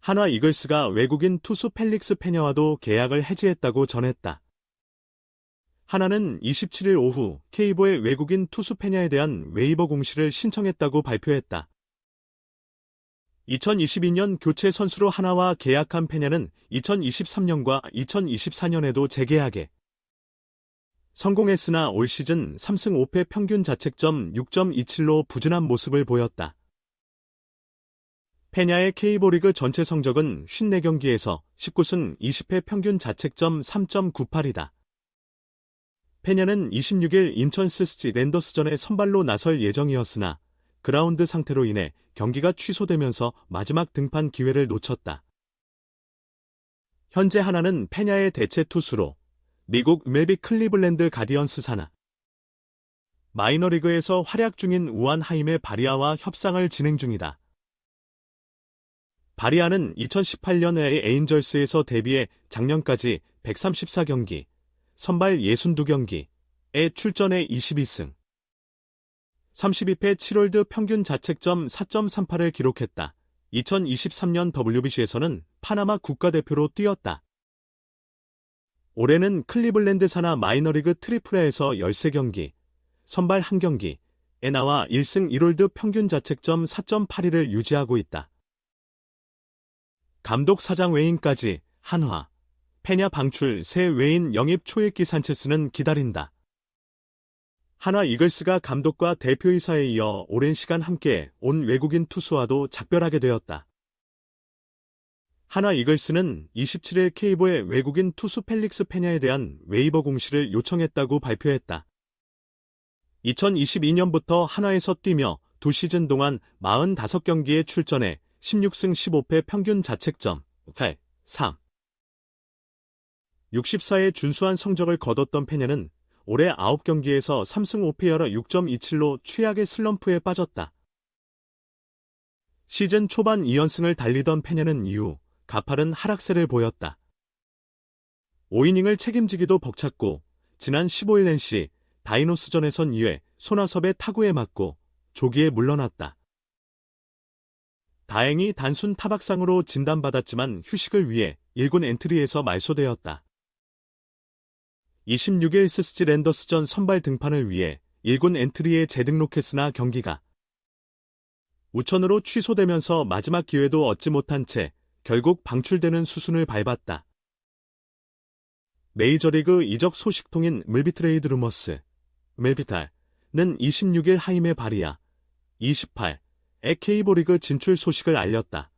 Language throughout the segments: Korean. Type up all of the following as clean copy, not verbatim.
한화 이글스가 외국인 투수 펠릭스 페냐와도 계약을 해지했다고 전했다. 한화는 27일 오후 K보의 외국인 투수 페냐에 대한 웨이버 공시를 신청했다고 발표했다. 2022년 교체 선수로 한화와 계약한 페냐는 2023년과 2024년에도 재계약에 성공했으나 올 시즌 3승 5패 평균 자책점 6.27로 부진한 모습을 보였다. 페냐의 K보 리그 전체 성적은 54경기에서 19승 20패 평균 자책점 3.98이다. 페냐는 26일 인천 스스지 랜더스전에 선발로 나설 예정이었으나 그라운드 상태로 인해 경기가 취소되면서 마지막 등판 기회를 놓쳤다. 현재 한화는 페냐의 대체 투수로 미국 MLB 클리블랜드 가디언스 산하 마이너리그에서 활약 중인 우안 하임의 바리아와 협상을 진행 중이다. 바리아는 2018년에 에인절스에서 데뷔해 작년까지 134경기, 선발 62경기에 출전해 22승, 32패 7홀드 평균 자책점 4.38을 기록했다. 2023년 WBC에서는 파나마 국가대표로 뛰었다. 올해는 클리블랜드 산하 마이너리그 트리플A에서 13경기, 선발 1경기에 나와 1승 1홀드 평균 자책점 4.82를 유지하고 있다. 감독 사장 외인까지 한화, 페냐 방출 새 외인 영입 초읽기 산체스는 기다린다. 한화 이글스가 감독과 대표이사에 이어 오랜 시간 함께 온 외국인 투수와도 작별하게 되었다. 한화 이글스는 27일 K보의 외국인 투수 펠릭스 페냐에 대한 웨이버 공시를 요청했다고 발표했다. 2022년부터 한화에서 뛰며 2시즌 동안 45경기에 출전해 16승 15패 평균 자책점 8.3 64의 준수한 성적을 거뒀던 페냐는 올해 9경기에서 3승 5패여라 6.27로 최악의 슬럼프에 빠졌다. 시즌 초반 2연승을 달리던 페냐는 이후 가파른 하락세를 보였다. 5이닝을 책임지기도 벅찼고 지난 15일 NC 다이노스전에선 2회 손아섭의 타구에 맞고 조기에 물러났다. 다행히 단순 타박상으로 진단받았지만 휴식을 위해 1군 엔트리에서 말소되었다. 26일 스스지 랜더스전 선발 등판을 위해 1군 엔트리에 재등록했으나 경기가 우천으로 취소되면서 마지막 기회도 얻지 못한 채 결국 방출되는 수순을 밟았다. 메이저리그 이적 소식통인 MLB 트레이드 루머스, 멜비탈은 26일 하임의 바리아, 28의 K보 리그 진출 소식을 알렸다.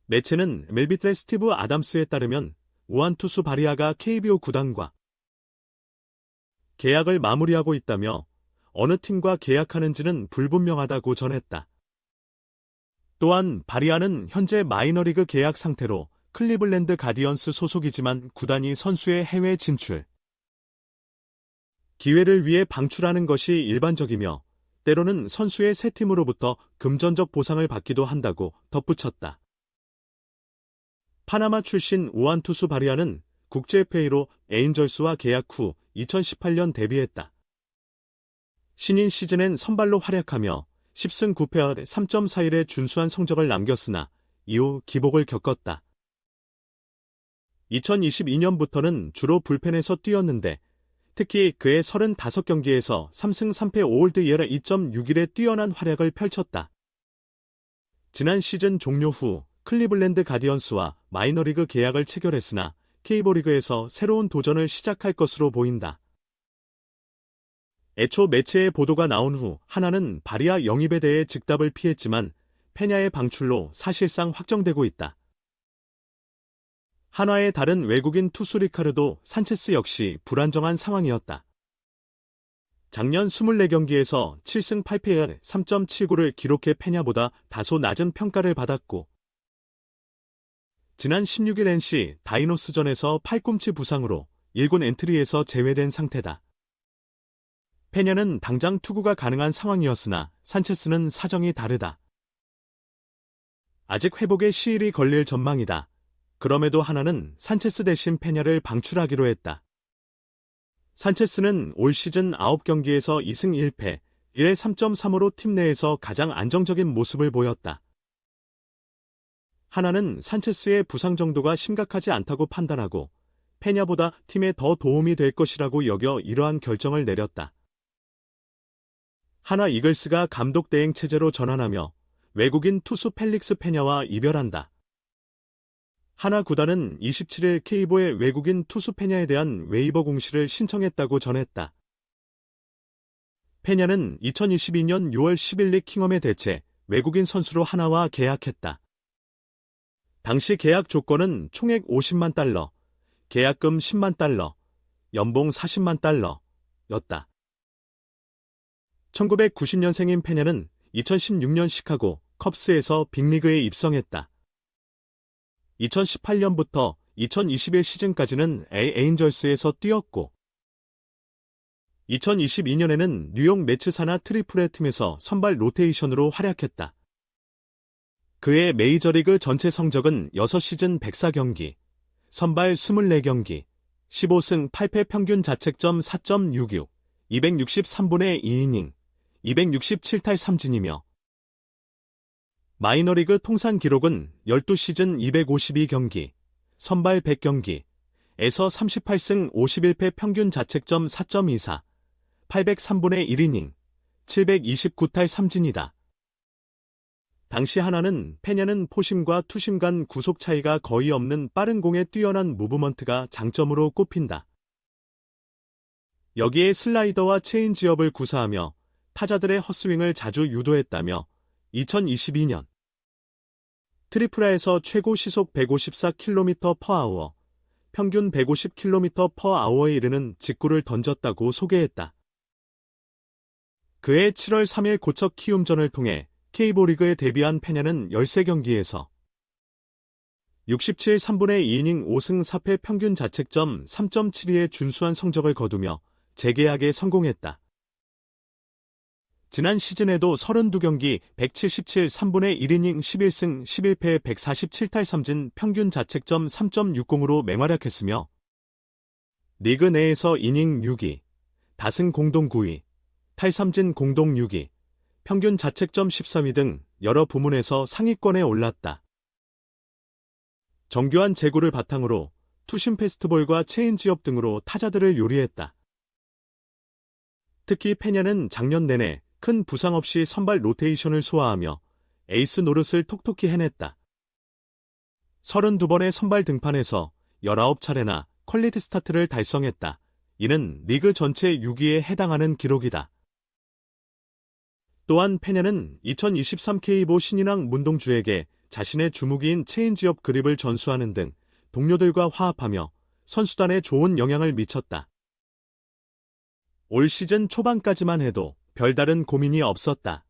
매체는 멜비트의 스티브 아담스에 따르면 우한 투수 바리아가 KBO 구단과 계약을 마무리하고 있다며 어느 팀과 계약하는지는 불분명하다고 전했다. 또한 바리아는 현재 마이너리그 계약 상태로 클리블랜드 가디언스 소속이지만 구단이 선수의 해외 진출 기회를 위해 방출하는 것이 일반적이며 때로는 선수의 새 팀으로부터 금전적 보상을 받기도 한다고 덧붙였다. 파나마 출신 우한 투수 바리아는 국제 FA로 에인절스와 계약 후 2018년 데뷔했다. 신인 시즌엔 선발로 활약하며 10승 9패 3.41의 준수한 성적을 남겼으나 이후 기복을 겪었다. 2022년부터는 주로 불펜에서 뛰었는데 특히 그의 35경기에서 3승 3패 5홀드 ERA 2.61의 뛰어난 활약을 펼쳤다. 지난 시즌 종료 후 클리블랜드 가디언스와 마이너리그 계약을 체결했으나 K보 리그에서 새로운 도전을 시작할 것으로 보인다. 애초 매체의 보도가 나온 후 한화는 바리아 영입에 대해 즉답을 피했지만 페냐의 방출로 사실상 확정되고 있다. 한화의 다른 외국인 투수 리카르도 산체스 역시 불안정한 상황이었다. 작년 24경기에서 7승 8패 3.79를 기록해 페냐보다 다소 낮은 평가를 받았고 지난 16일 NC 다이노스전에서 팔꿈치 부상으로 1군 엔트리에서 제외된 상태다. 페냐는 당장 투구가 가능한 상황이었으나 산체스는 사정이 다르다. 아직 회복의 시일이 걸릴 전망이다. 그럼에도 한화는 산체스 대신 페냐를 방출하기로 했다. 산체스는 올 시즌 9경기에서 2승 1패, 1회 3.35로 팀 내에서 가장 안정적인 모습을 보였다. 하나는 산체스의 부상 정도가 심각하지 않다고 판단하고 페냐보다 팀에 더 도움이 될 것이라고 여겨 이러한 결정을 내렸다. 하나 이글스가 감독 대행 체제로 전환하며 외국인 투수 펠릭스 페냐와 이별한다. 하나 구단은 27일 K보의 외국인 투수 페냐에 대한 웨이버 공시를 신청했다고 전했다. 페냐는 2022년 6월 10일 리 킹엄에 대체 외국인 선수로 하나와 계약했다. 당시 계약 조건은 총액 50만 달러, 계약금 10만 달러, 연봉 40만 달러였다. 1990년생인 페냐는 2016년 시카고 컵스에서 빅리그에 입성했다. 2018년부터 2021 시즌까지는 에인절스에서 뛰었고 2022년에는 뉴욕 매츠사나 트리플의 팀에서 선발 로테이션으로 활약했다. 그의 메이저리그 전체 성적은 6시즌 104경기, 선발 24경기, 15승 8패 평균 자책점 4.66, 263분의 2이닝, 267탈 3진이며 마이너리그 통산 기록은 12시즌 252경기, 선발 100경기, 에서 38승 51패 평균 자책점 4.24, 803분의 1이닝, 729탈 3진이다. 당시 하나는 페냐는 포심과 투심 간 구속 차이가 거의 없는 빠른 공에 뛰어난 무브먼트가 장점으로 꼽힌다. 여기에 슬라이더와 체인지업을 구사하며 타자들의 헛스윙을 자주 유도했다며 2022년 트리플아에서 최고 시속 154km/h, 평균 150km/h에 이르는 직구를 던졌다고 소개했다. 그해 7월 3일 고척 키움전을 통해 K보 리그에 데뷔한 페냐는 13경기에서 67 3분의 2이닝 5승 4패 평균 자책점 3.72의 준수한 성적을 거두며 재계약에 성공했다. 지난 시즌에도 32경기 177 3분의 1이닝 11승 11패 147탈 3진 평균 자책점 3.60으로 맹활약했으며 리그 내에서 이닝 6위, 다승 공동 9위, 탈삼진 공동 6위, 평균 자책점 13위 등 여러 부문에서 상위권에 올랐다. 정교한 제구를 바탕으로 투심 패스트볼과 체인지업 등으로 타자들을 요리했다. 특히 페냐는 작년 내내 큰 부상 없이 선발 로테이션을 소화하며 에이스 노릇을 톡톡히 해냈다. 32번의 선발 등판에서 19차례나 퀄리티 스타트를 달성했다. 이는 리그 전체 6위에 해당하는 기록이다. 또한 페냐는 2023 K보 신인왕 문동주에게 자신의 주무기인 체인지업 그립을 전수하는 등 동료들과 화합하며 선수단에 좋은 영향을 미쳤다. 올 시즌 초반까지만 해도 별다른 고민이 없었다.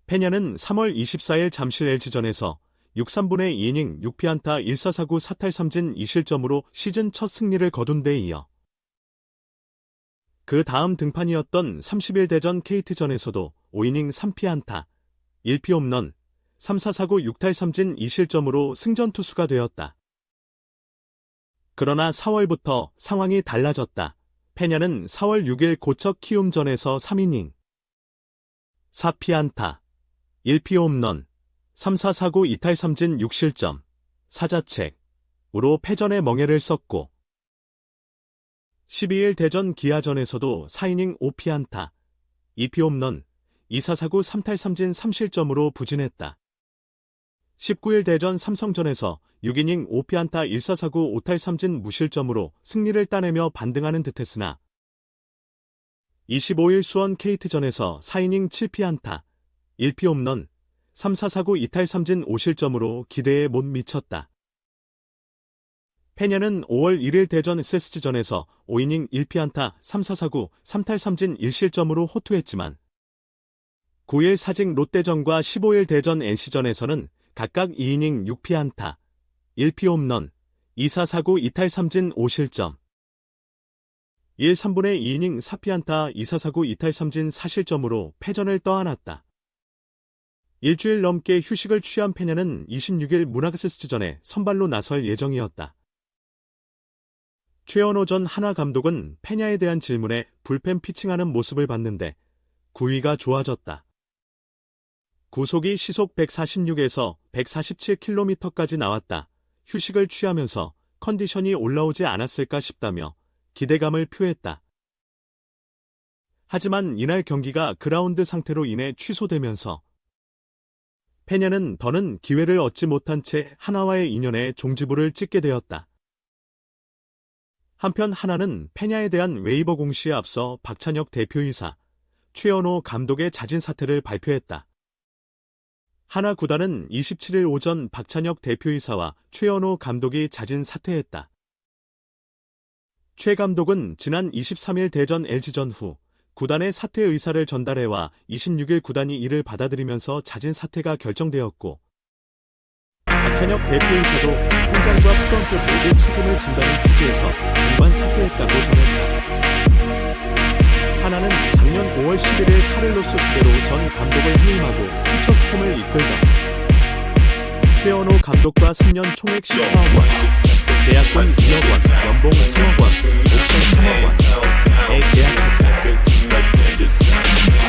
페냐는 3월 24일 잠실 LG전에서 6~3분의 2이닝 6피안타 1사사구 4탈 3진 2실점으로 시즌 첫 승리를 거둔 데 이어 그 다음 등판이었던 30일 대전 KT전에서도 5이닝 3피안타, 1피홈런, 3사사구 6탈 3진 2실점으로 승전 투수가 되었다. 그러나 4월부터 상황이 달라졌다. 페냐는 4월 6일 고척 키움전에서 3이닝, 4피안타, 1피홈런, 3사사구 2탈 3진 6실점, 4자책으로 패전의 멍에를 썼고 12일 대전 기아전에서도 4이닝 5피안타, 2피홈런, 2사사구 3탈 3진 3실점으로 부진했다. 19일 대전 삼성전에서 6이닝 5피안타 1사사구 5탈 3진 무실점으로 승리를 따내며 반등하는 듯했으나 25일 수원 KT전에서 4이닝 7피안타, 1피홈런, 3사사구 2탈 3진 5실점으로 기대에 못 미쳤다. 페냐는 5월 1일 대전 SSG전에서 5이닝 1피안타 3사사구 3탈 3진 1실점으로 호투했지만 9일 사직 롯데전과 15일 대전 NC전에서는 각각 2이닝 6피안타, 1피홈런, 2사사구 2탈 3진 5실점, 1~3분의 2이닝 4피안타 2사사구 2탈 3진 4실점으로 패전을 떠안았다. 일주일 넘게 휴식을 취한 페냐는 26일 문학스스전에 선발로 나설 예정이었다. 최원호 전 하나 감독은 페냐에 대한 질문에 불펜 피칭하는 모습을 봤는데 구위가 좋아졌다. 구속이 시속 146에서 147km까지 나왔다. 휴식을 취하면서 컨디션이 올라오지 않았을까 싶다며 기대감을 표했다. 하지만 이날 경기가 그라운드 상태로 인해 취소되면서 페냐는 더는 기회를 얻지 못한 채 하나와의 인연에 종지부를 찍게 되었다. 한편 하나는 페냐에 대한 웨이버 공시에 앞서 박찬혁 대표이사, 최연호 감독의 자진 사퇴를 발표했다. 하나 구단은 27일 오전 박찬혁 대표이사와 최연호 감독이 자진 사퇴했다. 최 감독은 지난 23일 대전 LG전 후 구단의 사퇴 의사를 전달해와 26일 구단이 이를 받아들이면서 자진 사퇴가 결정되었고, 박찬혁 대표이사도 현장과 프런트 모두 책임을 진다는 취지에서 동반 사퇴했다고 전했다. 하나는 작년 5월 11일 카를로스 수베로 전 감독을 해임하고 퓨처스톰을 이끌던 최연호 감독과 3년 총액 14억 원, 계약금 2억 원, 연봉 3억 원, 옵션 3억 원에 계약했다.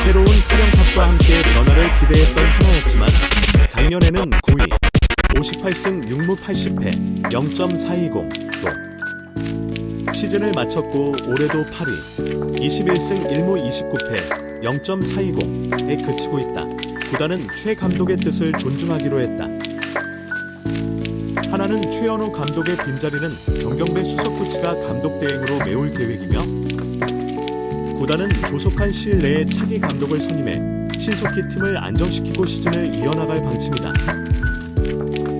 새로운 사령탑과 함께 변화를 기대했던 하나였지만 작년에는 9위, 58승 6무 80패, 0.420로 시즌을 마쳤고 올해도 8위, 21승 1무 29패, 0.420에 그치고 있다. 구단은 최 감독의 뜻을 존중하기로 했다. 하나는 최연호 감독의 빈자리는 정경배 수석코치가 감독 대행으로 메울 계획이며, 구단은 조속한 시일 내에 차기 감독을 선임해 신속히 팀을 안정시키고 시즌을 이어나갈 방침이다.